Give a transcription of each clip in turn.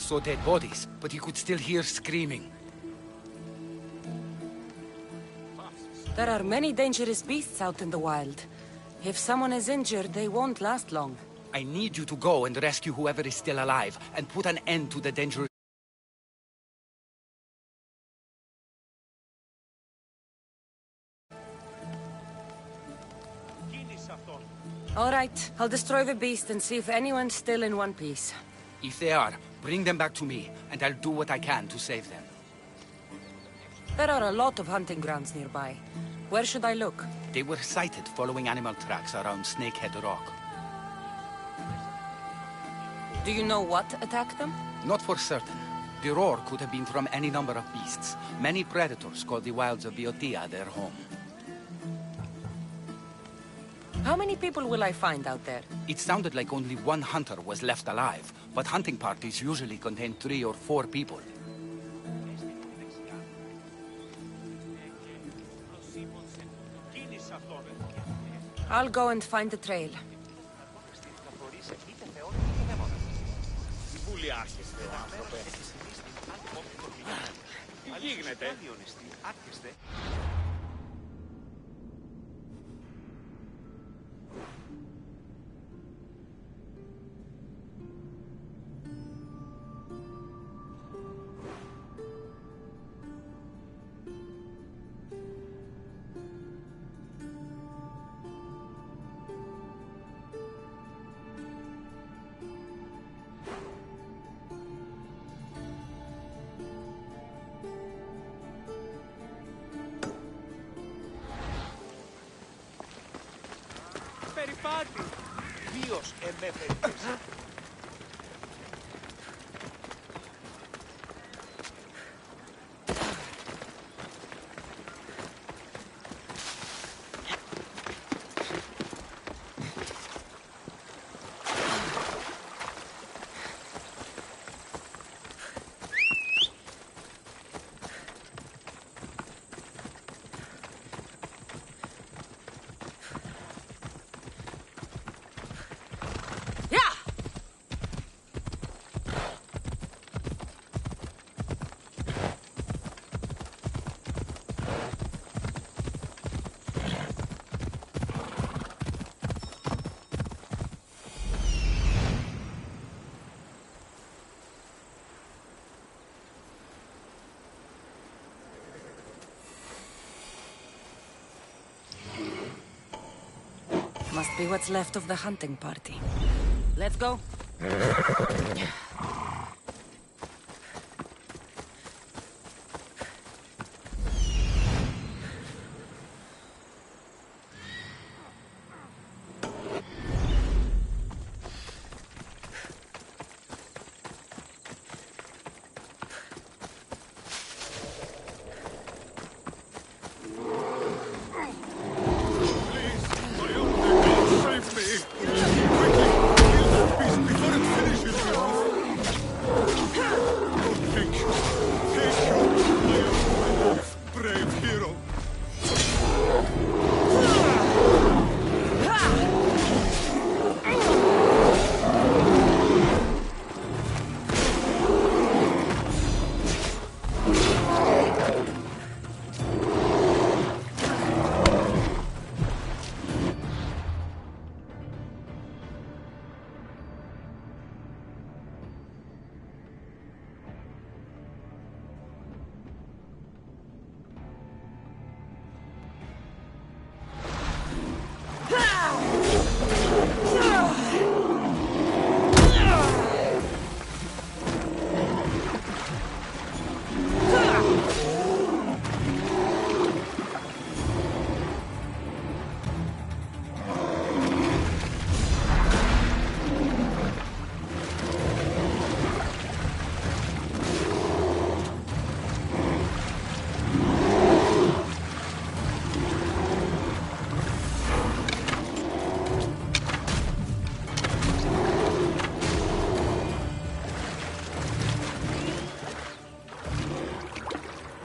saw dead bodies, but he could still hear screaming. There are many dangerous beasts out in the wild. If someone is injured, they won't last long. I need you to go and rescue whoever is still alive, and put an end to the dangerous... All right, I'll destroy the beast and see if anyone's still in one piece. If they are, bring them back to me, and I'll do what I can to save them. There are a lot of hunting grounds nearby. Where should I look? They were sighted following animal tracks around Snakehead Rock. Do you know what attacked them? Not for certain. The roar could have been from any number of beasts. Many predators call the wilds of Biotia their home. How many people will I find out there? It sounded like only one hunter was left alive, but hunting parties usually contain 3 or 4 people. I'll go and find the trail. Περιπάτη! Ποιος εμέφερες? Must be what's left of the hunting party. Let's go.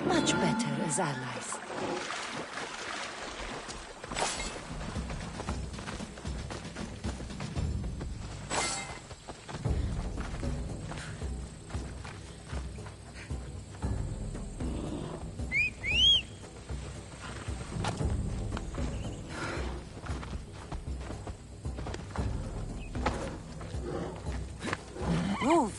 Much better as allies. Move!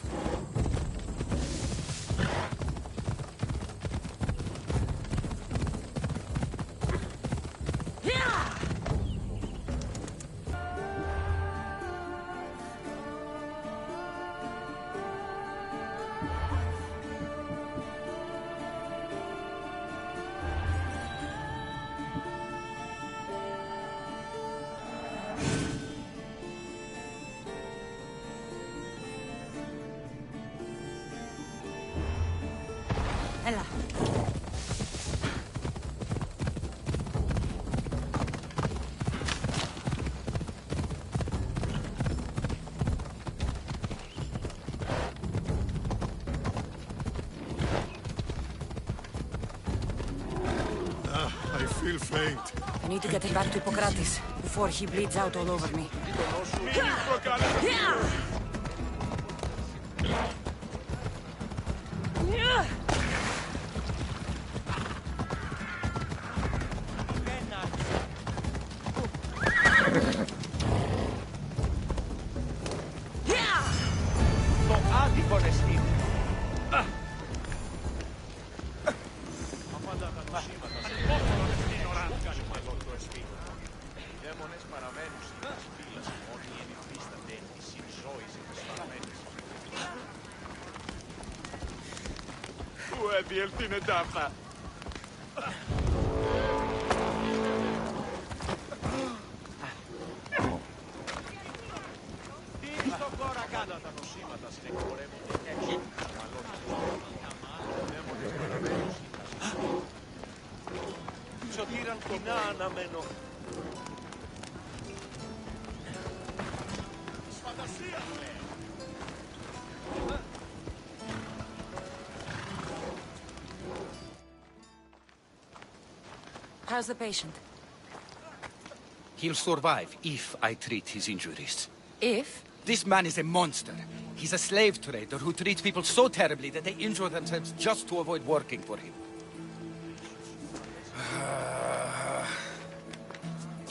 Ella. I feel faint. I need to get him back to Hippocrates before he bleeds out all over me. Το άδικο εστί. Οι δαίμονες παραμένουν στις φύλες, μόνοι εν υφίστανται εν της συμζώης επισφαλμένης. Πού έδιελθύνε ταύτα. Τι στο κόρα κάτω τα νοσήματα συνεκπορεύονται έξω. Οι δαίμονες παραμένουν στις σωτήραν κοινά αναμένω. Φαντασία μου λέει. How's the patient? He'll survive if I treat his injuries. If? This man is a monster. He's a slave trader who treats people so terribly that they injure themselves just to avoid working for him.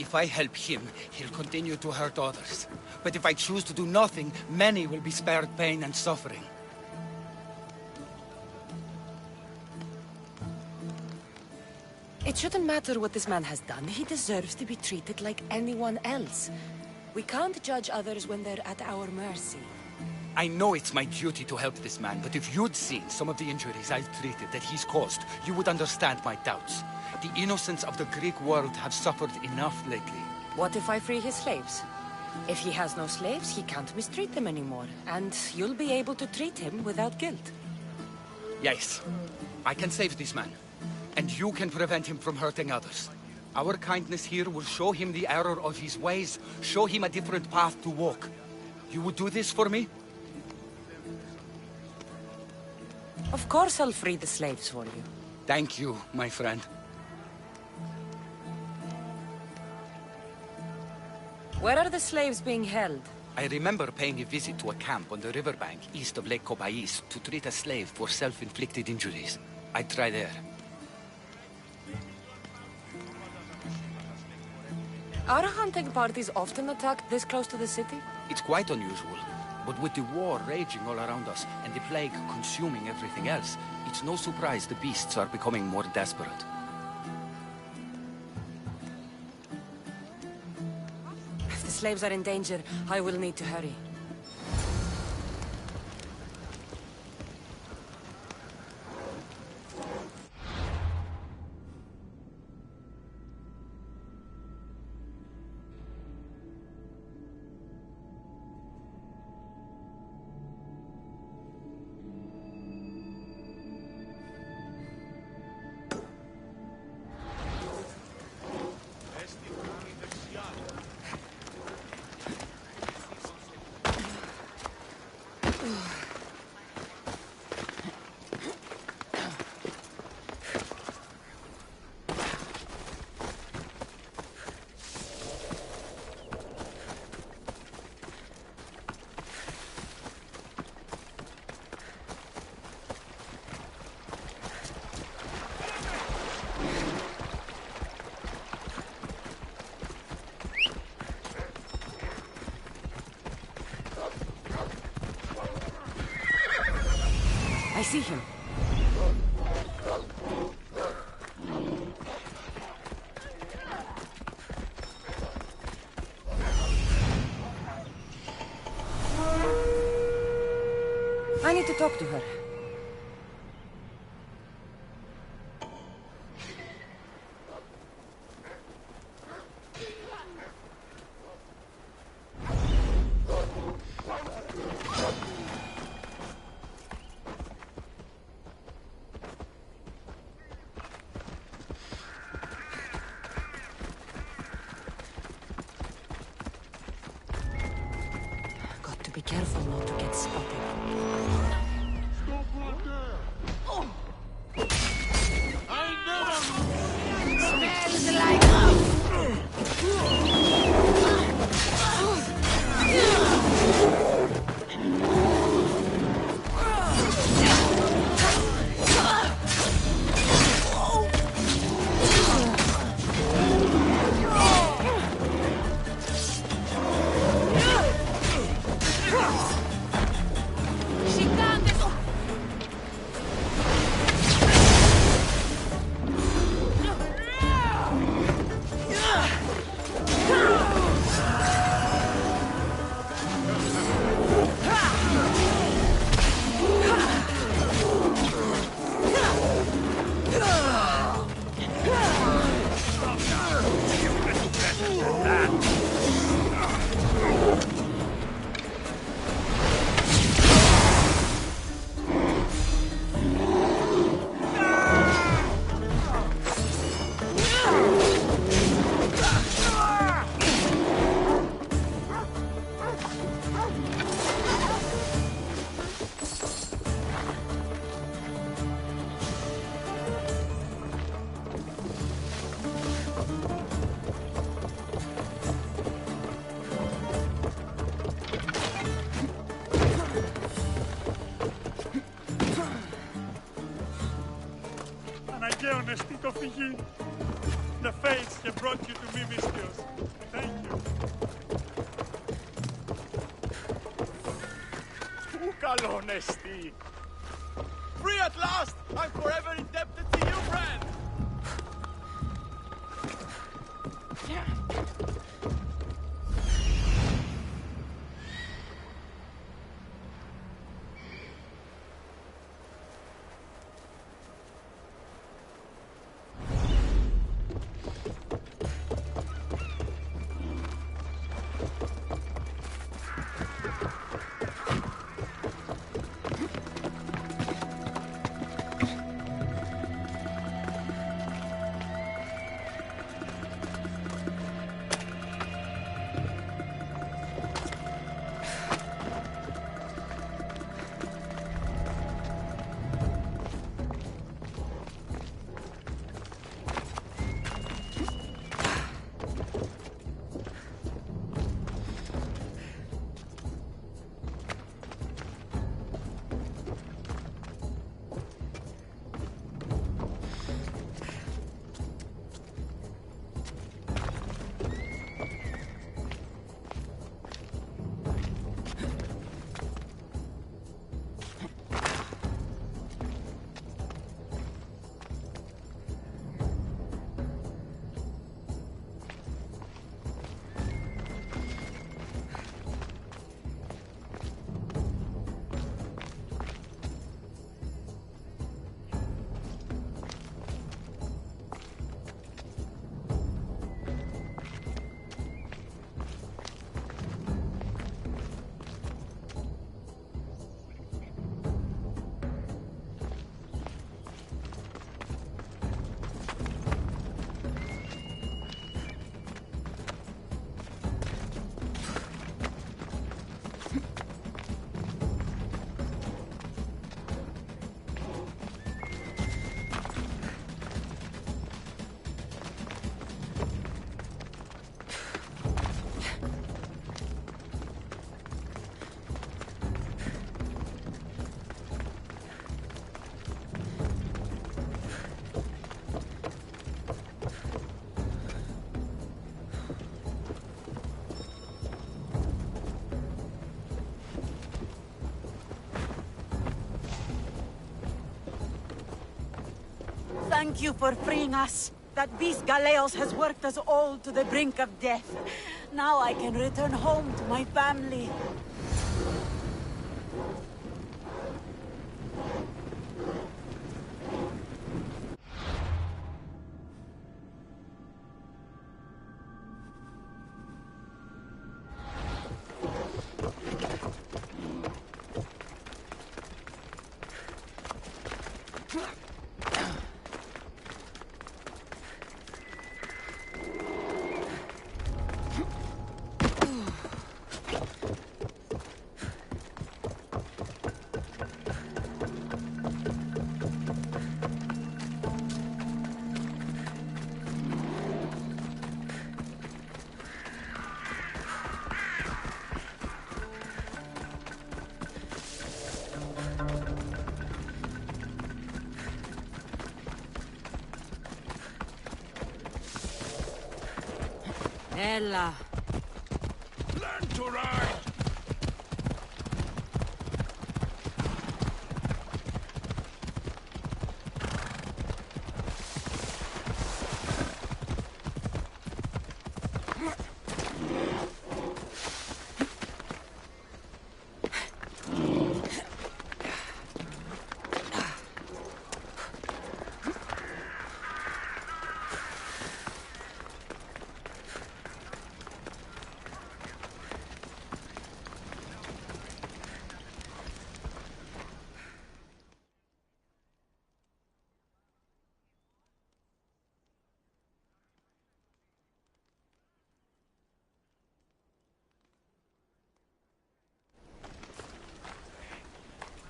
If I help him, he'll continue to hurt others. But if I choose to do nothing, many will be spared pain and suffering. It shouldn't matter what this man has done. He deserves to be treated like anyone else. We can't judge others when they're at our mercy. I know it's my duty to help this man, but if you'd seen some of the injuries I've treated that he's caused, you would understand my doubts. The innocents of the Greek world have suffered enough lately. What if I free his slaves? If he has no slaves, he can't mistreat them anymore, and you'll be able to treat him without guilt. Yes, I can save this man, and you can prevent him from hurting others. Our kindness here will show him the error of his ways, show him a different path to walk. You would do this for me? Of course I'll free the slaves for you. Thank you, my friend. Where are the slaves being held? I remember paying a visit to a camp on the riverbank east of Lake Copais to treat a slave for self-inflicted injuries. I'd try there. Are hunting parties often attacked this close to the city? It's quite unusual. But with the war raging all around us and the plague consuming everything else, it's no surprise the beasts are becoming more desperate. If the slaves are in danger, I will need to hurry. see him. I need to talk to her. Got to be careful not to get spotted. Smells like Αναγκαίωνες το φυγή. The fates have brought you to me, Mystios. Thank you. Του καλόν εστί. Free at last! I'm forever indebted to you, friend! Thank you for freeing us. That beast Galeos has worked us all to the brink of death. Now I can return home to my family. Ella. Learn to ride!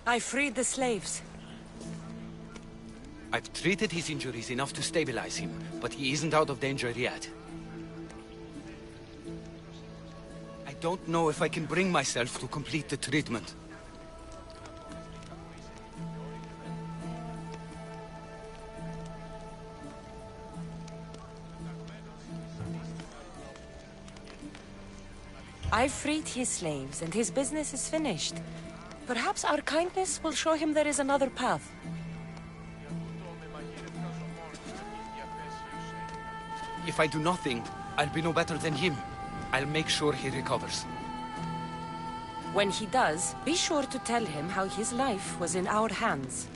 I freed the slaves. I've treated his injuries enough to stabilize him, but he isn't out of danger yet. I don't know if I can bring myself to complete the treatment. I've freed his slaves, and his business is finished. Perhaps our kindness will show him there is another path. If I do nothing, I'll be no better than him. I'll make sure he recovers. When he does, be sure to tell him how his life was in our hands.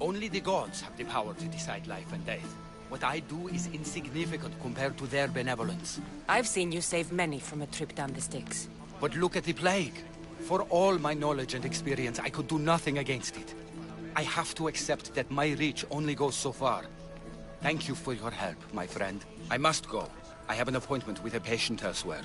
Only the gods have the power to decide life and death. What I do is insignificant compared to their benevolence. I've seen you save many from a trip down the Styx. But look at the plague. For all my knowledge and experience, I could do nothing against it. I have to accept that my reach only goes so far. Thank you for your help, my friend. I must go. I have an appointment with a patient elsewhere.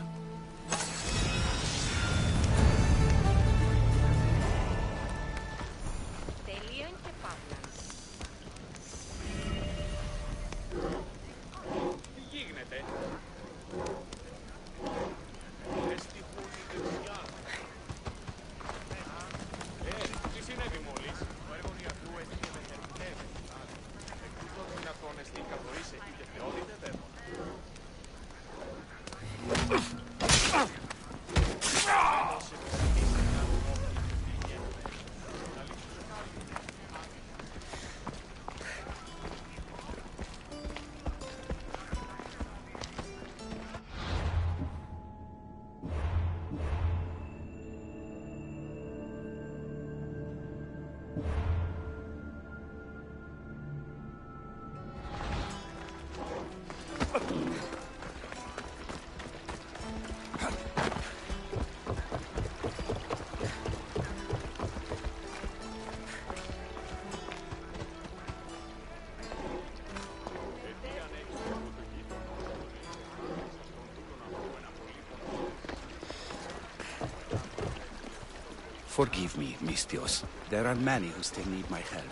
Forgive me, Mistios. There are many who still need my help.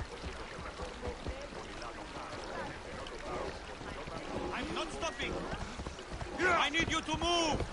I'm not stopping! I need you to move!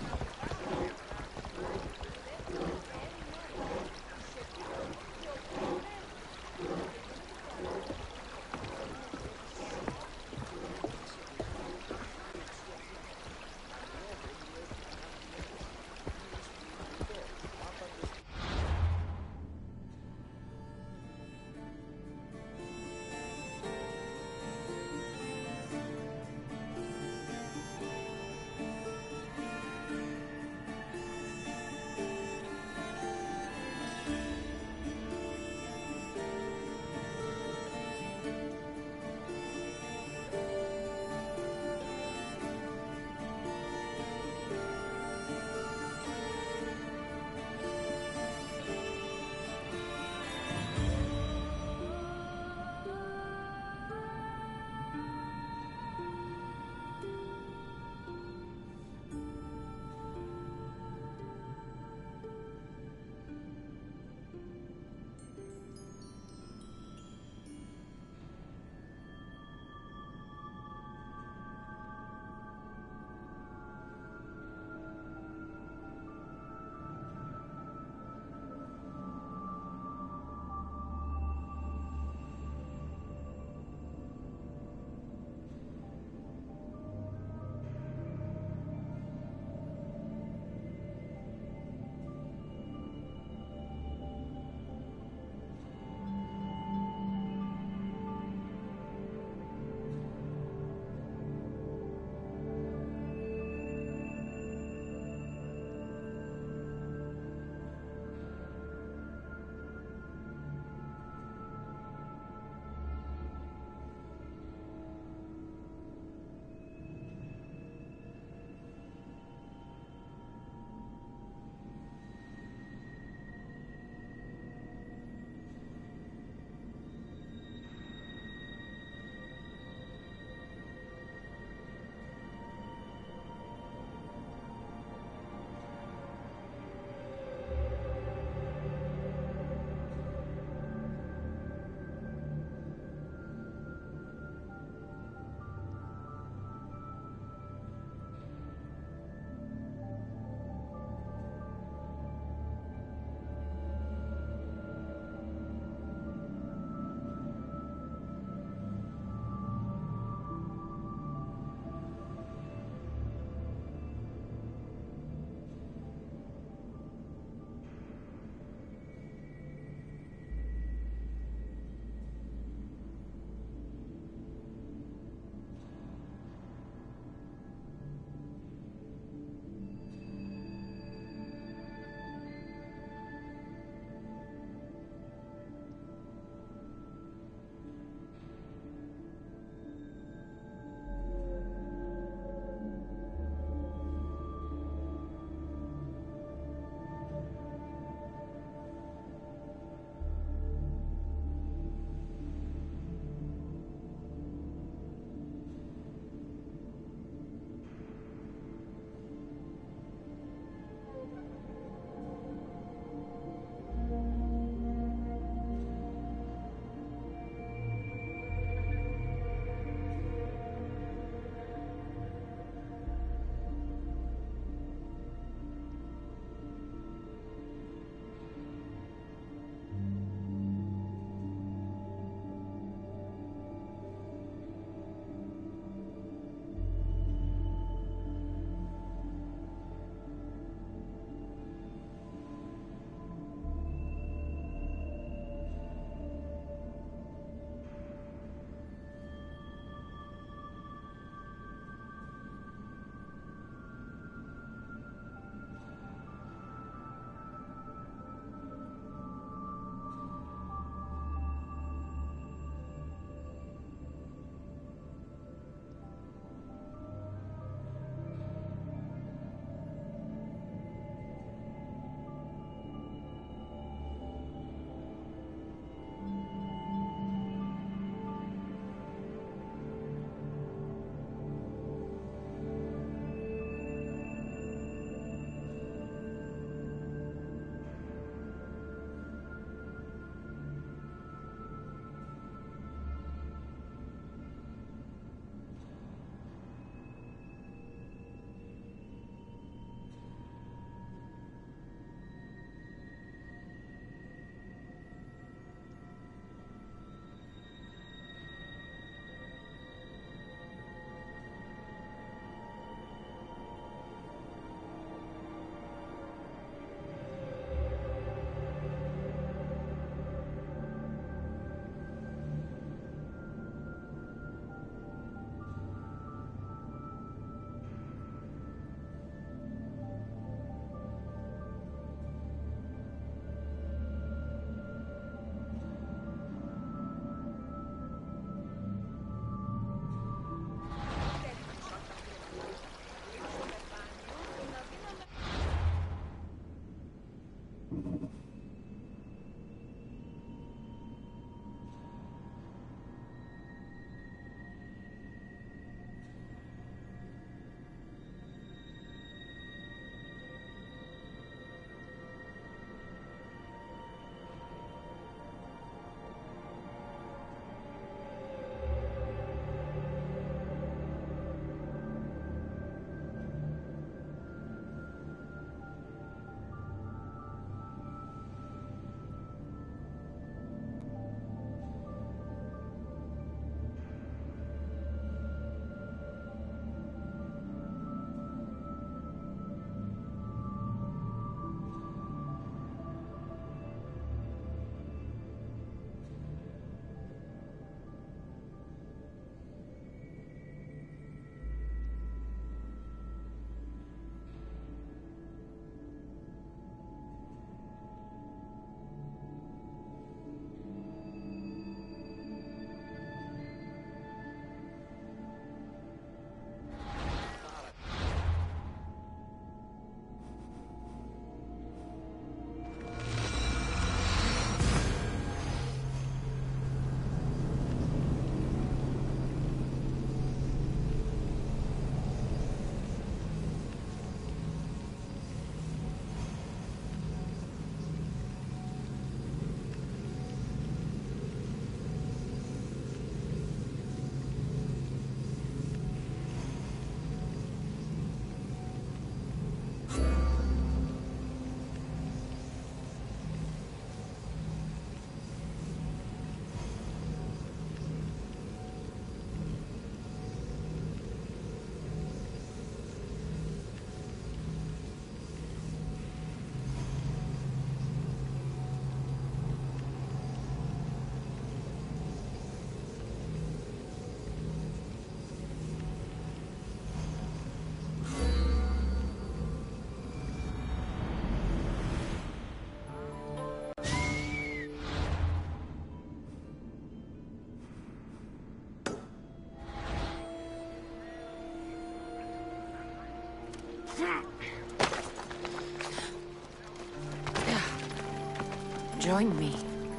Join me,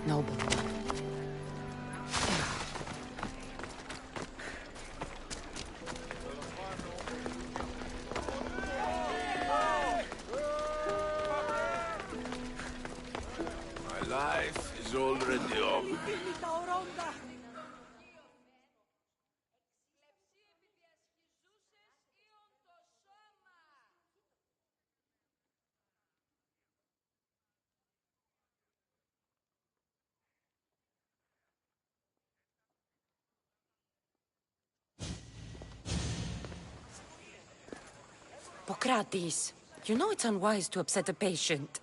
noble one. My life is already over. Hippocrates, you know it's unwise to upset a patient.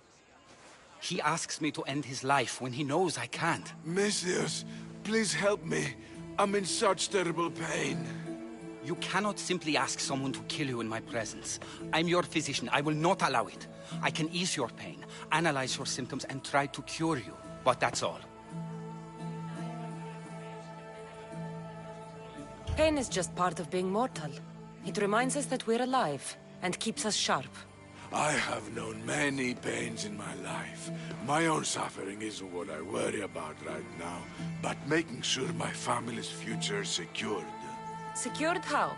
He asks me to end his life when he knows I can't. Messias, please help me. I'm in such terrible pain. You cannot simply ask someone to kill you in my presence. I'm your physician. I will not allow it. I can ease your pain, analyze your symptoms, and try to cure you. But that's all. Pain is just part of being mortal. It reminds us that we're alive, and keeps us sharp. I have known many pains in my life. My own suffering isn't what I worry about right now, but making sure my family's future is secured. Secured how?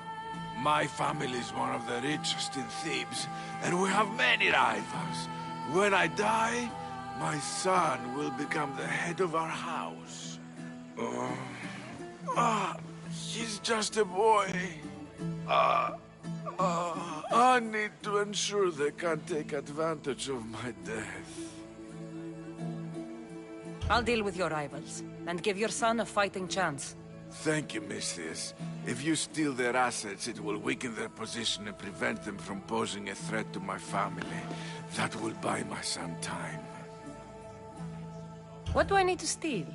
My family is one of the richest in Thebes, and we have many rivals. When I die, my son will become the head of our house. He's just a boy. I need to ensure they can't take advantage of my death. I'll deal with your rivals, and give your son a fighting chance. Thank you, Misthias. If you steal their assets, it will weaken their position and prevent them from posing a threat to my family. That will buy my son time. What do I need to steal?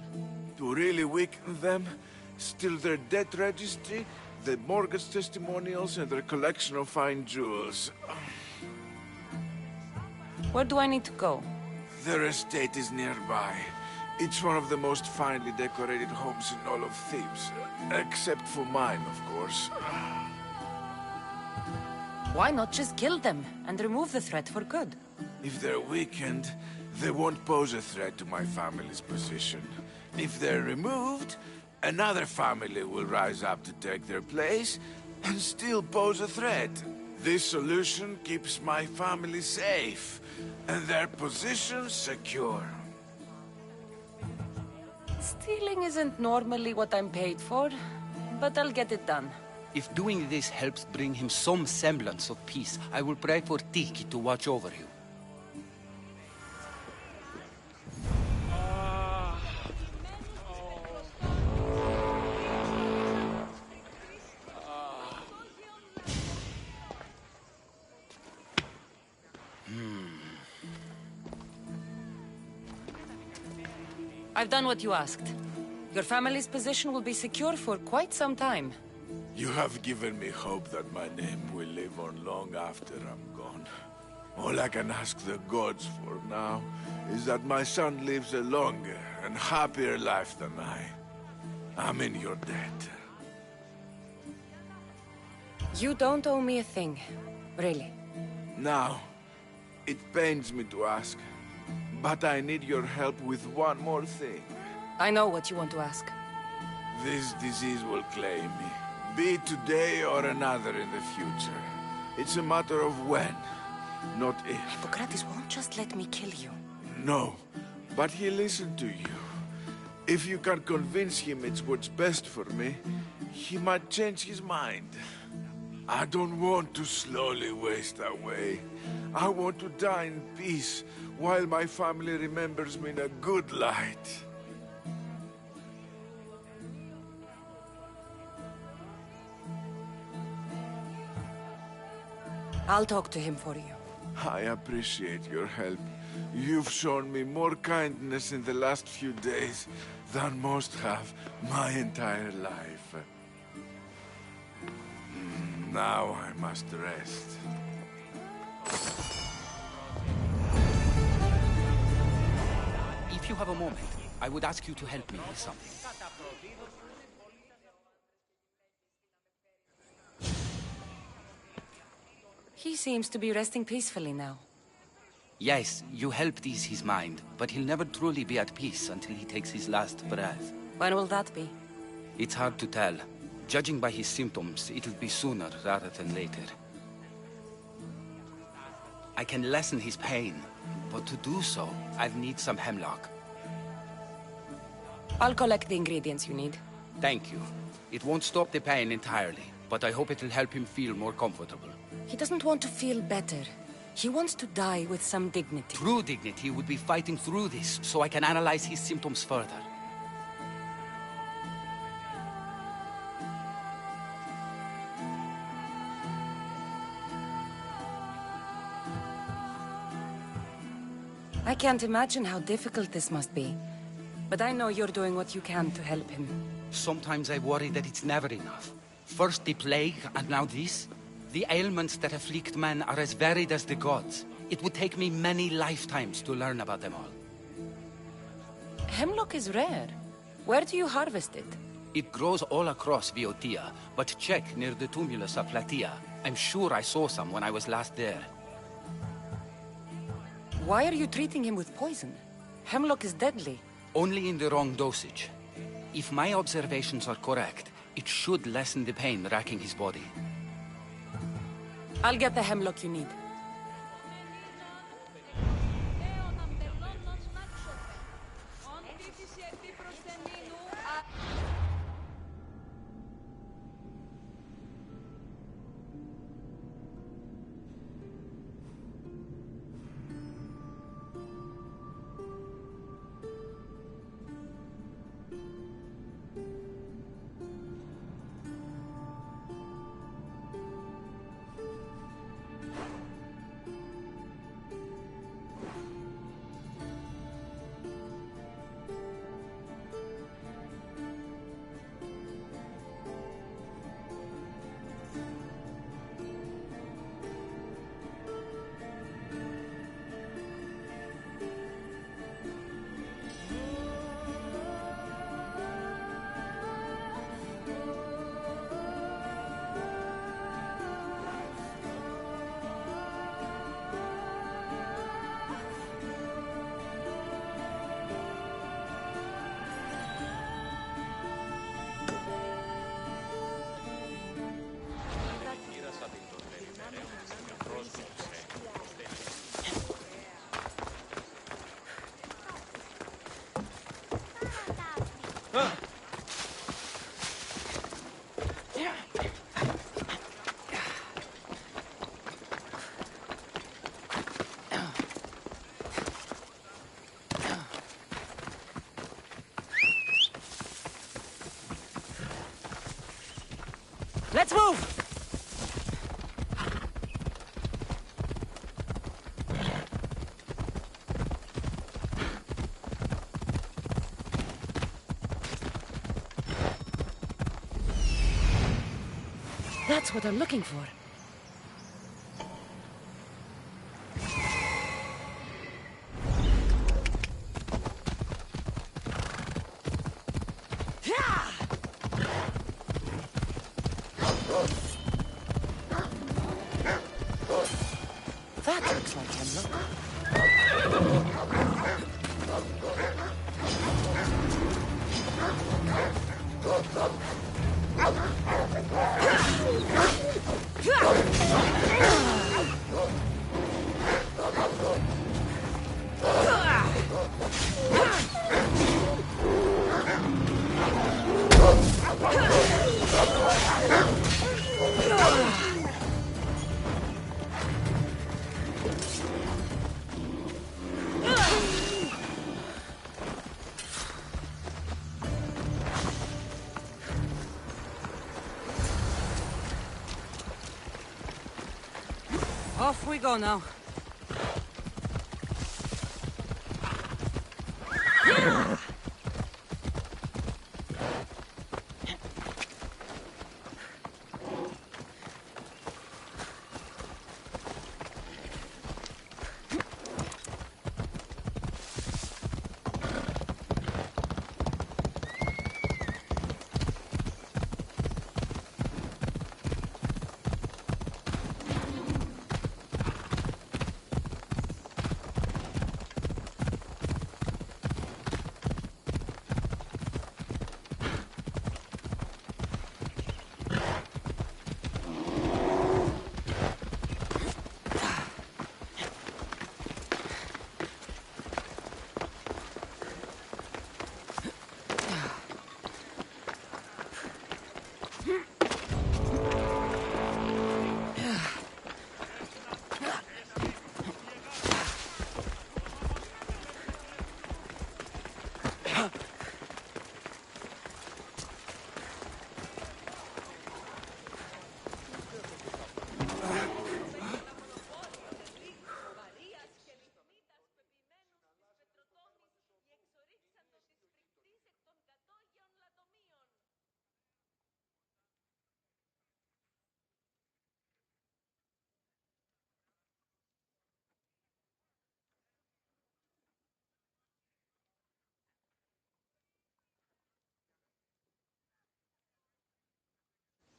To really weaken them, steal their debt registry, their mortgage testimonials, and their collection of fine jewels. Where do I need to go? Their estate is nearby. It's one of the most finely decorated homes in all of Thebes. Except for mine, of course. Why not just kill them, and remove the threat for good? If they're weakened, they won't pose a threat to my family's position. If they're removed, another family will rise up to take their place, and still pose a threat. This solution keeps my family safe, and their position secure. Stealing isn't normally what I'm paid for, but I'll get it done. If doing this helps bring him some semblance of peace, I will pray for Tiki to watch over you. I've done what you asked. Your family's position will be secure for quite some time. You have given me hope that my name will live on long after I'm gone. All I can ask the gods for now is that my son lives a longer and happier life than I. I'm in your debt. You don't owe me a thing, really. Now, it pains me to ask, but I need your help with one more thing. I know what you want to ask. This disease will claim me, be it today or another in the future. It's a matter of when, not if. Hippocrates won't just let me kill you. No, but he'll listen to you. If you can convince him it's what's best for me, he might change his mind. I don't want to slowly waste away. I want to die in peace, while my family remembers me in a good light. I'll talk to him for you. I appreciate your help. You've shown me more kindness in the last few days than most have my entire life. Now I must rest. If you have a moment, I would ask you to help me with something. He seems to be resting peacefully now. Yes, you helped ease his mind, but he'll never truly be at peace until he takes his last breath. When will that be? It's hard to tell. Judging by his symptoms, it'll be sooner rather than later. I can lessen his pain, but to do so, I'll need some hemlock. I'll collect the ingredients you need. Thank you. It won't stop the pain entirely, but I hope it'll help him feel more comfortable. He doesn't want to feel better. He wants to die with some dignity. True dignity would be fighting through this, so I can analyze his symptoms further. I can't imagine how difficult this must be. But I know you're doing what you can to help him. Sometimes I worry that it's never enough. First the plague, and now this. The ailments that afflict men are as varied as the gods. It would take me many lifetimes to learn about them all. Hemlock is rare. Where do you harvest it? It grows all across Viotia, but check near the tumulus of Platea. I'm sure I saw some when I was last there. Why are you treating him with poison? Hemlock is deadly. Only in the wrong dosage. If my observations are correct, it should lessen the pain racking his body. I'll get the hemlock you need. Let's move! That's what I'm looking for. That looks like hemlock. Off we go now.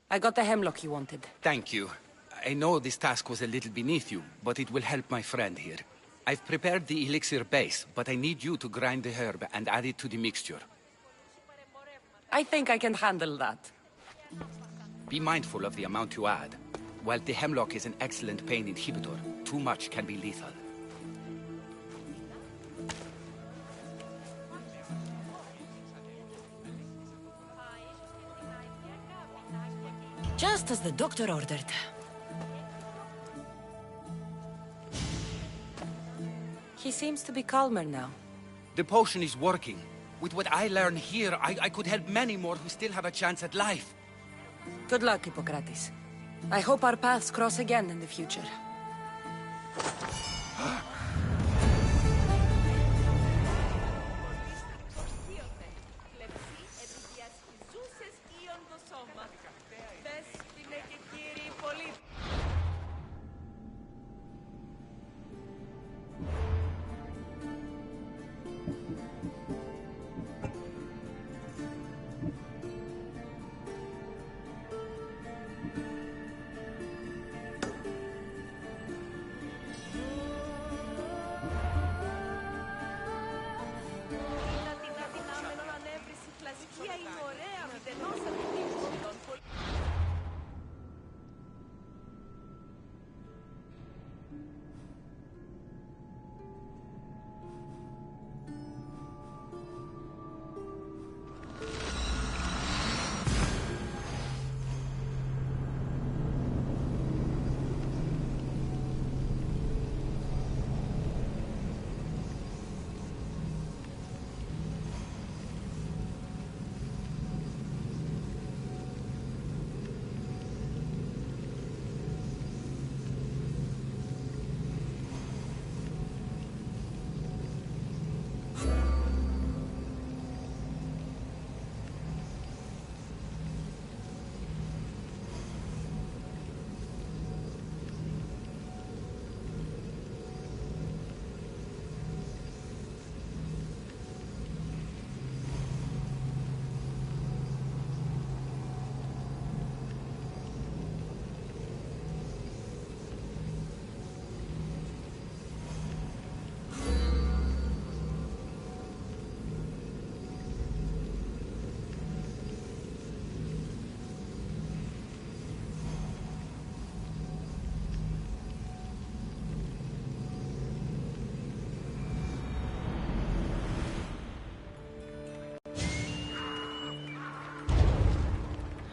I got the hemlock you wanted. Thank you. I know this task was a little beneath you, but it will help my friend here. I've prepared the elixir base, but I need you to grind the herb and add it to the mixture. I think I can handle that. Be mindful of the amount you add. While the hemlock is an excellent pain inhibitor, too much can be lethal. Just as the doctor ordered. He seems to be calmer now. The potion is working. With what I learn here, I could help many more who still have a chance at life. Good luck, Hippocrates. I hope our paths cross again in the future.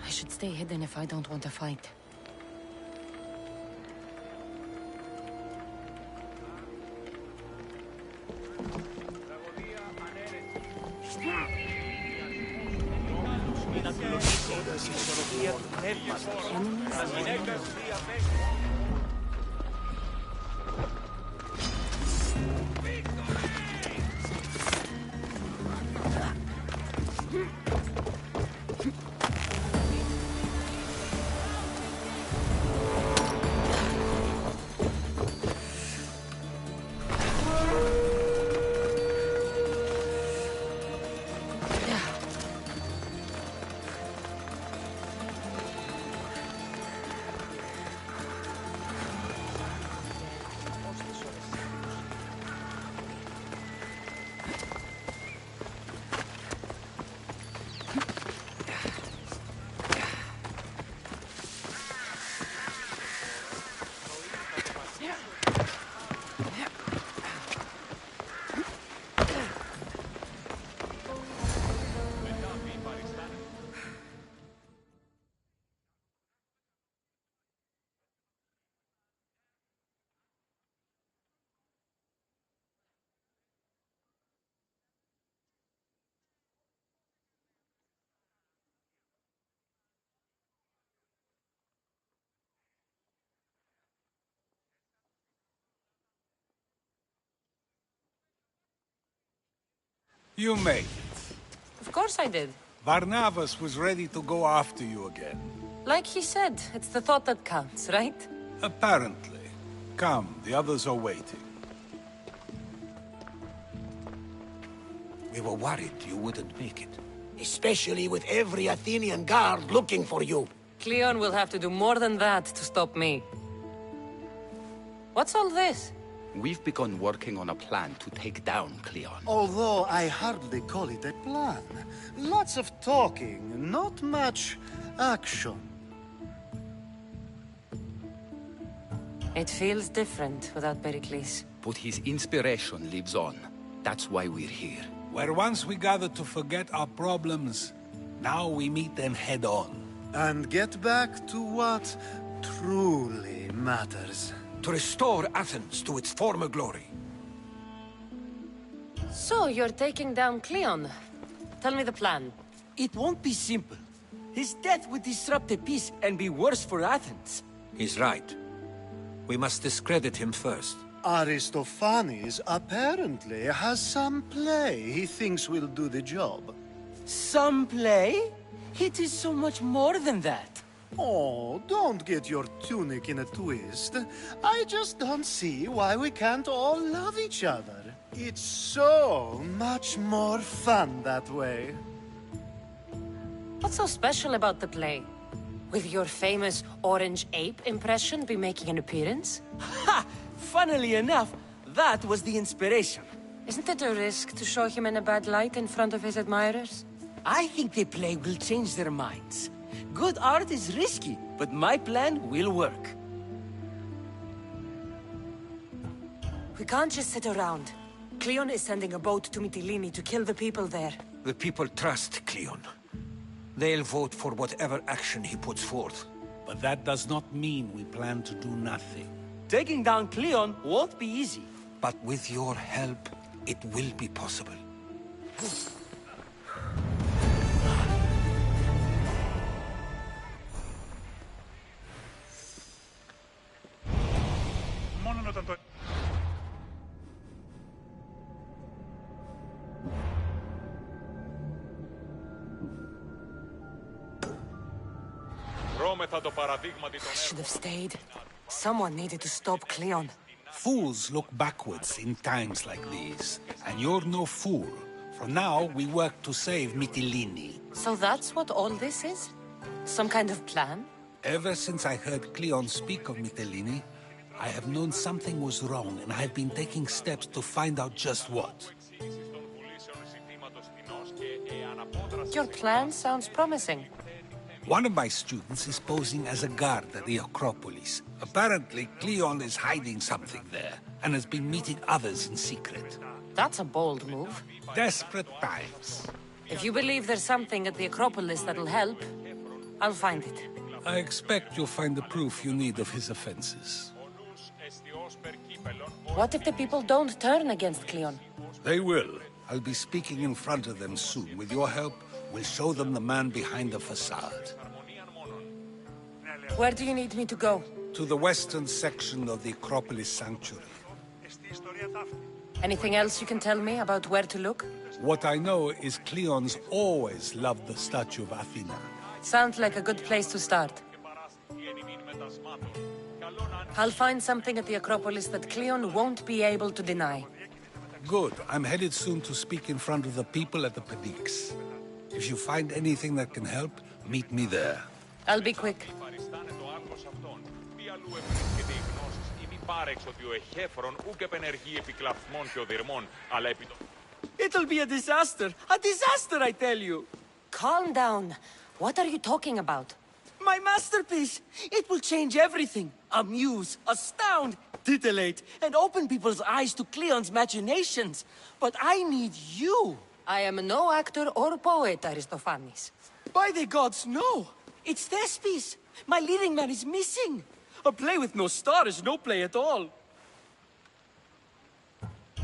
I should stay hidden if I don't want to fight. You made it. Of course I did. Barnabas was ready to go after you again. Like he said, it's the thought that counts, right? Apparently. Come, the others are waiting. We were worried you wouldn't make it. Especially with every Athenian guard looking for you. Cleon will have to do more than that to stop me. What's all this? We've begun working on a plan to take down Cleon. Although I hardly call it a plan. Lots of talking, not much action. It feels different without Pericles. But his inspiration lives on. That's why we're here. Where once we gathered to forget our problems, now we meet them head on. And get back to what truly matters. To restore Athens to its former glory. So, you're taking down Cleon. Tell me the plan. It won't be simple. His death would disrupt the peace and be worse for Athens. He's right. We must discredit him first. Aristophanes apparently has some play he thinks will do the job. Some play? It is so much more than that. Oh, don't get your tunic in a twist. I just don't see why we can't all love each other. It's so much more fun that way. What's so special about the play? Will your famous orange ape impression be making an appearance? Ha! Funnily enough, that was the inspiration. Isn't it a risk to show him in a bad light in front of his admirers? I think the play will change their minds. Good art is risky, but my plan will work. We can't just sit around. Cleon is sending a boat to Mytilene to kill the people there. The people trust Cleon. They'll vote for whatever action he puts forth. But that does not mean we plan to do nothing. Taking down Cleon won't be easy. But with your help, it will be possible. Μόνο όταν το... I should have stayed. Someone needed to stop Cleon. Fools look backwards in times like these. And you're no fool. From now, we work to save Mytilene. So that's what all this is? Some kind of plan? Ever since I heard Cleon speak of Mytilene, I have known something was wrong, and I have been taking steps to find out just what. Your plan sounds promising. One of my students is posing as a guard at the Acropolis. Apparently, Cleon is hiding something there, and has been meeting others in secret. That's a bold move. Desperate times. If you believe there's something at the Acropolis that'll help, I'll find it. I expect you'll find the proof you need of his offenses. What if the people don't turn against Cleon? They will. I'll be speaking in front of them soon. With your help, we'll show them the man behind the facade. Where do you need me to go? To the western section of the Acropolis Sanctuary. Anything else you can tell me about where to look? What I know is Cleon's always loved the statue of Athena. Sounds like a good place to start. I'll find something at the Acropolis that Cleon won't be able to deny. Good. I'm headed soon to speak in front of the people at the Pedix. If you find anything that can help, meet me there. I'll be quick. It'll be a disaster! A disaster, I tell you! Calm down. What are you talking about? My masterpiece! It will change everything. Amuse, astound, titillate, and open people's eyes to Cleon's machinations. But I need you! I am no actor or poet, Aristophanes. By the gods, no! It's Thespis! My leading man is missing! A play with no star is no play at all.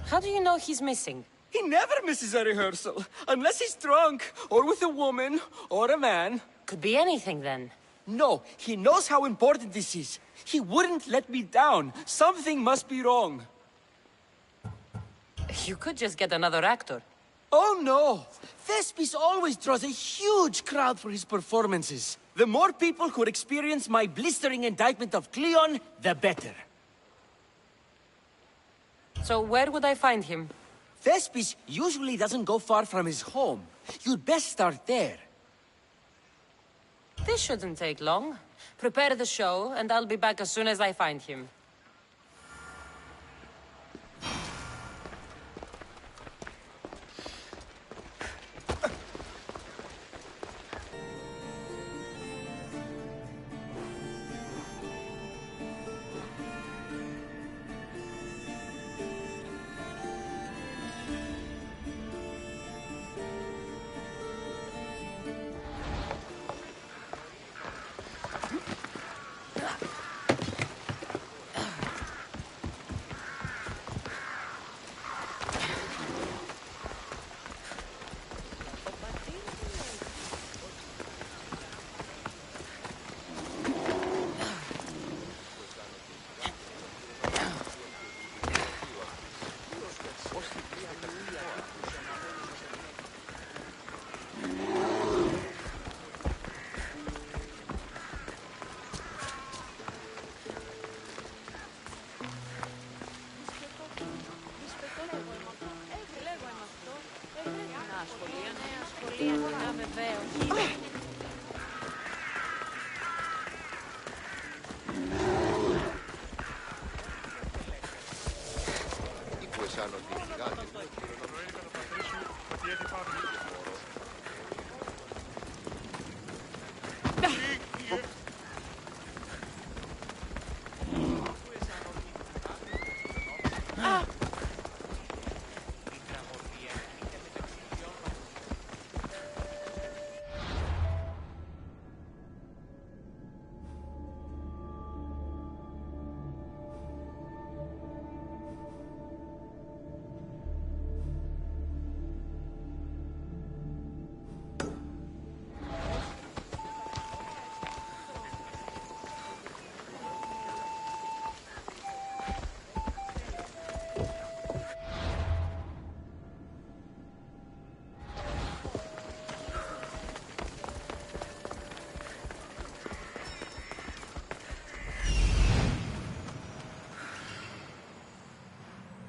How do you know he's missing? He never misses a rehearsal, unless he's drunk, or with a woman, or a man. Could be anything, then. No, he knows how important this is. He wouldn't let me down. Something must be wrong. You could just get another actor. Oh no! Thespis always draws a huge crowd for his performances. The more people who experience my blistering indictment of Cleon, the better. So where would I find him? Thespis usually doesn't go far from his home. You'd best start there. This shouldn't take long. Prepare the show, and I'll be back as soon as I find him.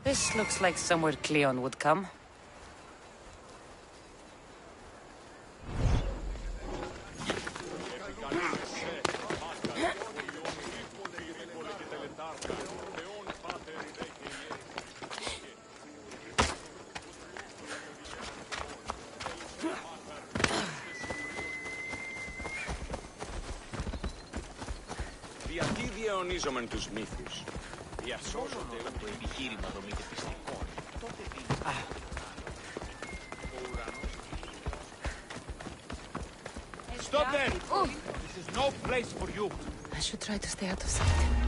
This looks like somewhere Cleon would come. Γιατί διαιωνίζομεν τους μύθους. Διασώζονται το επιχείρημα δομείται πιστικό. Τότε δίνει. Stop there! This is no place for you. I should try to stay out of sight.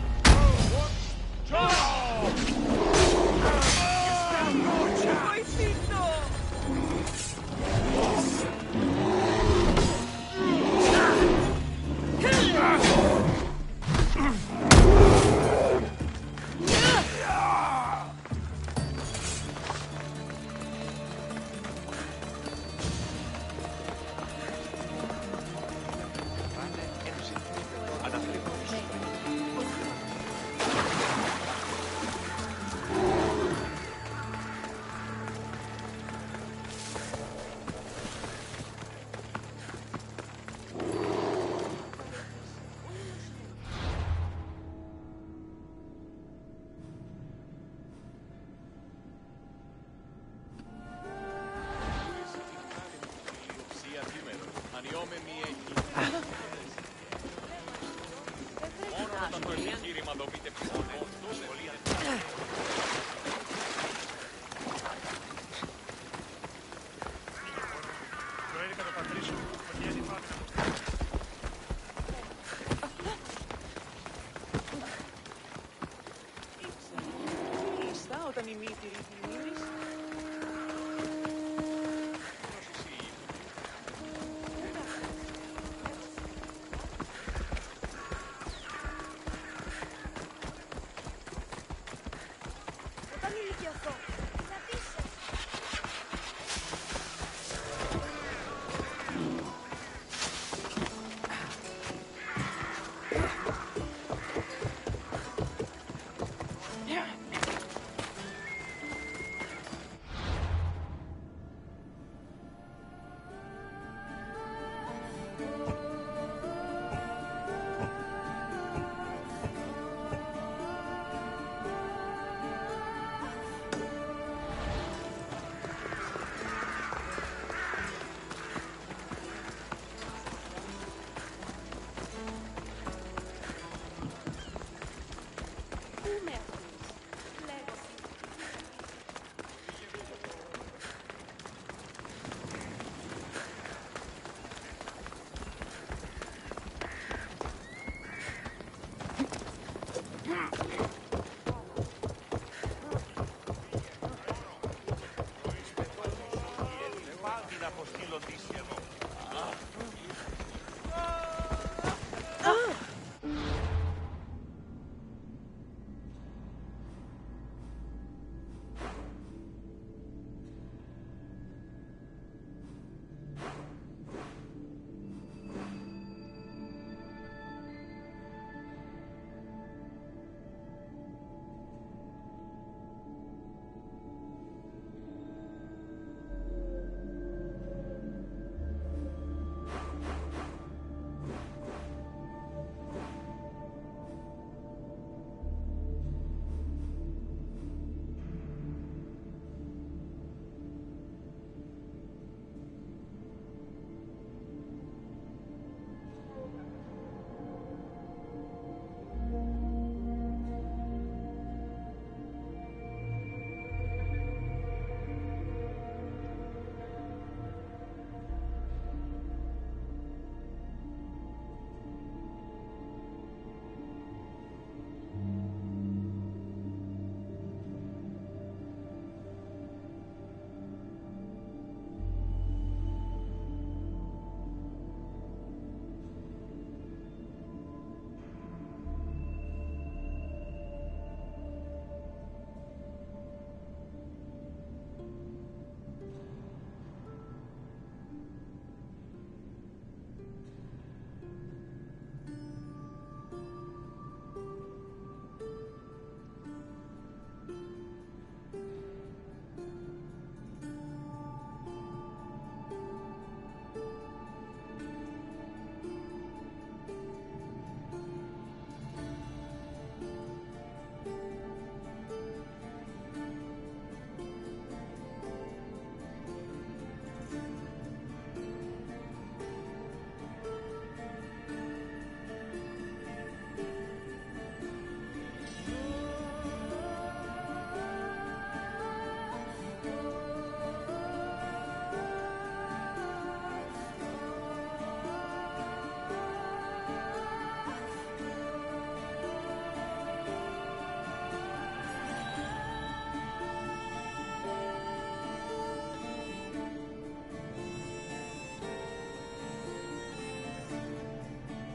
Huh?